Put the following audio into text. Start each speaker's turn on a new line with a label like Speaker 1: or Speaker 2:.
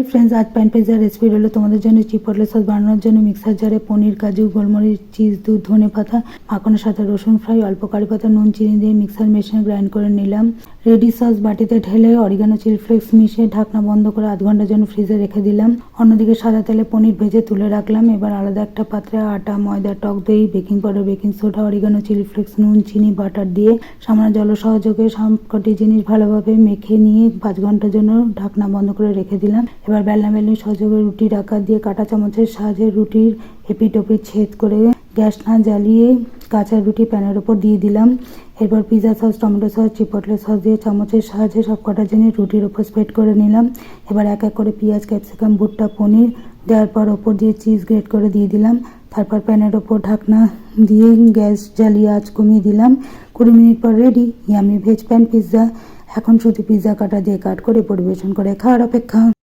Speaker 1: Friends, আজ pan pizza recipe হলো তোমাদের জন্য চিপোটলে সস বানানোর জন্য মিক্সার জারে পনির, কাজু, গোলমরিচ, চিজ, দুধ, ধনে পাতা, মাখনের সাথে রসুন ফ্রাই, অল্প কারি পাতা, নুন, চিনি দিয়ে মিক্সার মেশিনে গ্রাইন্ড করে নিলাম। রেডি সস বাটিতে ঢেলে অরিগানো, চিলি ফ্লেক্স মিশিয়ে ঢাকনা বন্ধ করে আধ ঘন্টার জন্য ফ্রিজে রেখে দিলাম। অন্যদিকে সাদা তেলে পনির ভেজে তুলে রাখলাম। এবার আলাদা একটা পাত্রে আটা, ময়দা, টক দই, baking powder, baking soda, oregano, chilli flakes, নুন, চিনি, বাটার দিয়ে সামান্য জল সহযোগে সবকটি জিনিস ভালোভাবে মেখে নিয়ে 5 ঘন্টার জন্য ঢাকনা বন্ধ করে রেখে দিলাম। এবার বেলনা বেলনি সহযোগে রুটির আকার দিয়ে কাঁটা চামচের সাহায্যে রুটির এপিটোপিট ছেদ করে গ্যাস না জ্বালিয়ে কাঁচা রুটি প্যানের ওপর দিয়ে দিলাম। এরপর pizza sauce, tomato sauce, chipotle sauce দিয়ে চামচের সাহায্যে সব কটা জিনিস রুটির ওপর স্প্রেড করে নিলাম। এবার এক এক করে পেঁয়াজ, ক্যাপসিকাম, ভুট্টা, পনির দেওয়ার পর ওপর দিয়ে চিজ গ্রেট করে দিয়ে দিলাম। তারপর প্যানের ওপর ঢাকনা দিয়ে গ্যাস জ্বালিয়ে আঁচ কমিয়ে দিলাম। 20 মিনিট পর ready yummy veg pan pizza. এখন শুধু পিৎজা কাটা দিয়ে কাট করে পরিবেশন করে খাওয়ার অপেক্ষা।